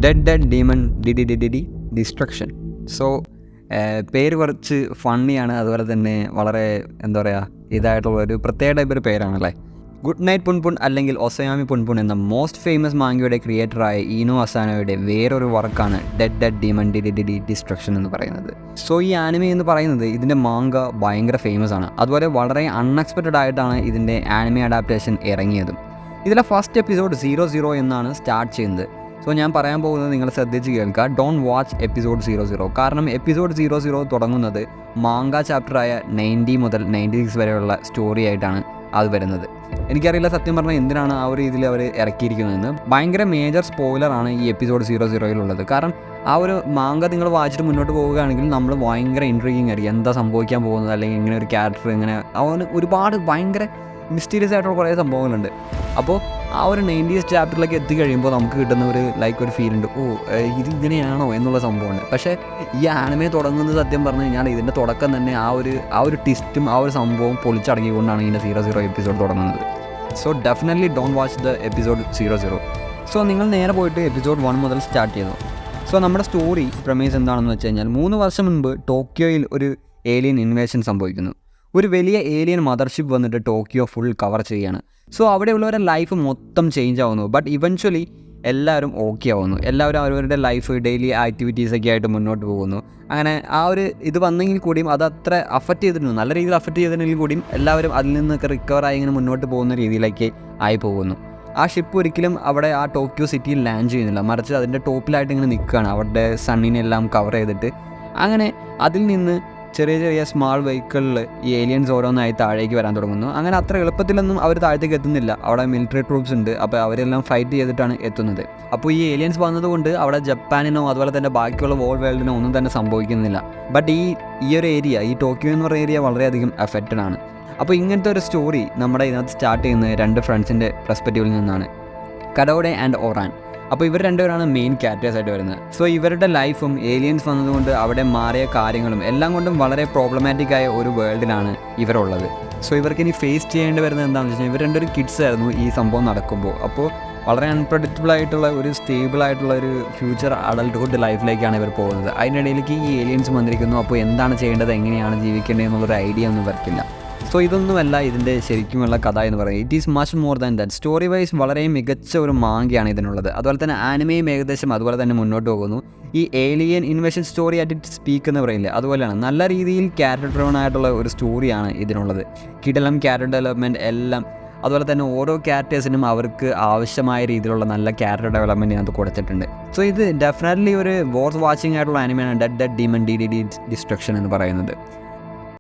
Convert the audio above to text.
Dead demon D destruction. So പേര് കുറച്ച് ഫണ്ണിയാണ്, അതുപോലെ തന്നെ വളരെ എന്താ പറയുക ഇതായിട്ടുള്ള ഒരു പ്രത്യേക ടൈപ്പ് ഒരു പേരാണല്ലേ. ഗുഡ് നൈറ്റ് പുൻപുൺ അല്ലെങ്കിൽ ഒസയാമി പുൻപുൺ എന്ന മോസ്റ്റ് ഫേമസ് മാങ്കയുടെ ക്രിയേറ്ററായ ഈനോ അസാനോയുടെ വേറൊരു വർക്കാണ് ഡെഡ് ഡീമൺ ഡി ഡിസ്ട്രക്ഷൻ എന്ന് പറയുന്നത്. സോ ഈ ആനിമെ എന്ന് പറയുന്നത് ഇതിൻ്റെ മാങ്ക ഭയങ്കര ഫേമസ് ആണ്. അതുപോലെ വളരെ അൺഎക്സ്പെക്റ്റഡ് ആയിട്ടാണ് ഇതിൻ്റെ ആനിമെ അഡാപ്റ്റേഷൻ ഇറങ്ങിയതും. ഇതിലെ ഫസ്റ്റ് എപ്പിസോഡ് 00 എന്നാണ് സ്റ്റാർട്ട് ചെയ്യുന്നത്. സോ ഞാൻ പറയാൻ പോകുന്നത് നിങ്ങൾ ശ്രദ്ധിച്ച് കേൾക്കുക. Don't watch episode 00. കാരണം എപ്പിസോഡ് 00 തുടങ്ങുന്നത് മാങ്ക ചാപ്റ്ററായ 90 മുതൽ 96 വരെയുള്ള സ്റ്റോറി ആയിട്ടാണ് അത് വരുന്നത്. എനിക്കറിയില്ല സത്യം പറഞ്ഞാൽ എന്തിനാണ് ആ ഒരു രീതിയിൽ അവർ ഇറക്കിയിരിക്കുന്നതെന്ന്. ഭയങ്കര മേജർ സ്പോയിലറാണ് ഈ എപ്പിസോഡ് 00-ലുള്ളത്. കാരണം ആ ഒരു മാങ്ക നിങ്ങൾ വായിച്ചിട്ട് മുന്നോട്ട് പോവുകയാണെങ്കിൽ നമ്മൾ ഭയങ്കര ഇൻട്രീഗിങ് ആയിരിക്കും, എന്താ സംഭവിക്കാൻ പോകുന്നത്, അല്ലെങ്കിൽ ഇങ്ങനെ ഒരു ക്യാരക്ടർ ഇങ്ങനെ അവന് ഒരുപാട് ഭയങ്കര മിസ്റ്റീരിയസ് ആയിട്ടുള്ള കുറേ സംഭവങ്ങളുണ്ട്. അപ്പോൾ ആ ഒരു 90s ചാപ്റ്ററിലേക്ക് എത്തിക്കഴിയുമ്പോൾ നമുക്ക് കിട്ടുന്ന ഒരു ഒരു ഫീലുണ്ട്, ഇത് ഇങ്ങനെയാണോ എന്നുള്ള സംഭവമുണ്ട്. പക്ഷേ ഈ ആനിമെ തുടങ്ങുന്നത് സത്യം പറഞ്ഞു കഴിഞ്ഞാൽ ഇതിൻ്റെ തുടക്കം തന്നെ ആ ഒരു ട്വിസ്റ്റും ആ ഒരു സംഭവം പൊളിച്ചടങ്ങിക്കൊണ്ടാണ് ഇതിൻ്റെ 00 എപ്പിസോഡ് തുടങ്ങുന്നത്. So definitely don't watch the episode 00. So നിങ്ങൾ നേരെ പോയിട്ട് എപ്പിസോഡ് 1 മുതൽ സ്റ്റാർട്ട് ചെയ്തു. സോ നമ്മുടെ സ്റ്റോറി പ്രമേസ് എന്താണെന്ന് വെച്ച് കഴിഞ്ഞാൽ 3 വർഷം മുൻപ് ടോക്കിയോയിൽ ഒരു ഏലിയൻ ഇൻവേഷൻ സംഭവിക്കുന്നു. ഒരു വലിയ ഏലിയൻ മദർഷിപ്പ് വന്നിട്ട് ടോക്കിയോ ഫുൾ കവർ ചെയ്യുകയാണ്. സോ അവിടെയുള്ളവരുടെ ലൈഫ് മൊത്തം ചേഞ്ച് ആവുന്നു. ബട്ട് ഇവൻച്വലി എല്ലാവരും ഓക്കെ ആവുന്നു. എല്ലാവരും അവരവരുടെ ലൈഫ് ഡെയിലി ആക്ടിവിറ്റീസൊക്കെ ആയിട്ട് മുന്നോട്ട് പോകുന്നു. അങ്ങനെ ആ ഒരു ഇത് വന്നെങ്കിൽ കൂടിയും അത് അത്ര അഫക്റ്റ് ചെയ്തിരുന്നു, നല്ല രീതിയിൽ അഫക്റ്റ് ചെയ്തിരുന്നെങ്കിൽ കൂടിയും എല്ലാവരും അതിൽ നിന്നൊക്കെ റിക്കവറായി ഇങ്ങനെ മുന്നോട്ട് പോകുന്ന രീതിയിലേക്ക് ആയി പോകുന്നു. ആ ഷിപ്പ് ഒരിക്കലും അവിടെ ആ ടോക്കിയോ സിറ്റിയിൽ ലാൻഡ് ചെയ്യുന്നില്ല, മറിച്ച് അതിൻ്റെ ടോപ്പിലായിട്ട് ഇങ്ങനെ നിൽക്കുകയാണ്, അവരുടെ സണ്ണിനെല്ലാം കവർ ചെയ്തിട്ട്. അങ്ങനെ അതിൽ നിന്ന് ചെറിയ സ്മാൾ വെഹിക്കിളിൽ ഈ ഏലിയൻസ് ഓരോന്നായി താഴേക്ക് വരാൻ തുടങ്ങുന്നു. അങ്ങനെ അത്ര എളുപ്പത്തിലൊന്നും അവർ താഴത്തേക്ക് എത്തുന്നില്ല. അവിടെ മിലിറ്ററി ട്രൂപ്സ് ഉണ്ട്, അപ്പോൾ അവരെല്ലാം ഫൈറ്റ് ചെയ്തിട്ടാണ് എത്തുന്നത്. അപ്പോൾ ഈ ഏലിയൻസ് വന്നതുകൊണ്ട് അവിടെ ജപ്പാനിനോ അതുപോലെ തന്നെ ബാക്കിയുള്ള വേൾഡിനോ ഒന്നും തന്നെ സംഭവിക്കുന്നില്ല. ബട്ട് ഈ ഒരു ഏരിയ, ഈ ടോക്കിയോ എന്ന് പറയുന്ന ഏരിയ വളരെയധികം എഫക്റ്റഡ് ആണ്. അപ്പോൾ ഇങ്ങനത്തെ ഒരു സ്റ്റോറി നമ്മുടെ ഇതിനകത്ത് സ്റ്റാർട്ട് ചെയ്യുന്നത് 2 ഫ്രണ്ട്സിൻ്റെ പെർസ്പെക്റ്റീവിൽ നിന്നാണ്, കഡോഡെ ആൻഡ് ഓറാൻ. അപ്പോൾ ഇവർ രണ്ടുപേരാണ് മെയിൻ ക്യാരക്ടേഴ്സ് ആയിട്ട് വരുന്നത്. സോ ഇവരുടെ ലൈഫും ഏലിയൻസ് വന്നതുകൊണ്ട് അവിടെ മാറിയ കാര്യങ്ങളും എല്ലാം കൊണ്ടും വളരെ പ്രോബ്ലമാറ്റിക് ആയ ഒരു വേൾഡിലാണ് ഇവരുള്ളത്. സോ ഇവർക്ക് ഇനി ഫേസ് ചെയ്യേണ്ടി വരുന്നത് എന്താണെന്ന് വെച്ച് കഴിഞ്ഞാൽ ഇവർ രണ്ടൊരു കിഡ്സ് ആയിരുന്നു ഈ സംഭവം നടക്കുമ്പോൾ. അപ്പോൾ വളരെ അൺപ്രഡിക്റ്റബിൾ ആയിട്ടുള്ള ഒരു സ്റ്റേബിൾ ആയിട്ടുള്ള ഒരു ഫ്യൂച്ചർ അഡൾട്ട്ഹുഡ് ലൈഫിലേക്കാണ് ഇവർ പോകുന്നത്. അതിനിടയിലേക്ക് ഈ ഏലിയൻസ് വന്നിരിക്കുന്നു. അപ്പോൾ എന്താണ് ചെയ്യേണ്ടത്, എങ്ങനെയാണ് ജീവിക്കേണ്ടത് എന്നുള്ളൊരു ഐഡിയ ഒന്നും ഇവർക്കില്ല. സോ ഇതൊന്നുമല്ല ഇതിൻ്റെ ശരിക്കുമുള്ള കഥ എന്ന് പറയുന്നത്. It is much more than that. Story wise വളരെ മികച്ച ഒരു മാങ്കയാണ് ഇതിനുള്ളത്. അതുപോലെ തന്നെ ആനിമയും ഏകദേശം അതുപോലെ തന്നെ മുന്നോട്ട് പോകുന്നു. ഈ ഏലിയൻ ഇൻവേഷൻ സ്റ്റോറി ആയിട്ട് ഇറ്റ് സ്പീക്ക് എന്ന് പറയില്ല, അതുപോലെയാണ് നല്ല രീതിയിൽ ക്യാരക്ടർ ഡ്രിവൺ ആയിട്ടുള്ള ഒരു സ്റ്റോറിയാണ് ഇതിനുള്ളത്. കിടലം ക്യാരക്ടർ ഡെവലപ്മെൻറ്റ് എല്ലാം, അതുപോലെ തന്നെ ഓരോ ക്യാരക്ടേഴ്സിനും അവർക്ക് ആവശ്യമായ രീതിയിലുള്ള നല്ല ക്യാരക്ടർ ഡെവലപ്മെൻറ്റ് ഇതിനകത്ത് കൊടുത്തിട്ടുണ്ട്. സോ ഇത് ഡെഫിനറ്റ്ലി ഒരു വർത്ത് വാച്ചിങ് ആയിട്ടുള്ള ആനിമയാണ് ഡെഡ് ഡീമൺ ഡി ഡിസ്ട്രക്ഷൻ എന്ന് പറയുന്നത്.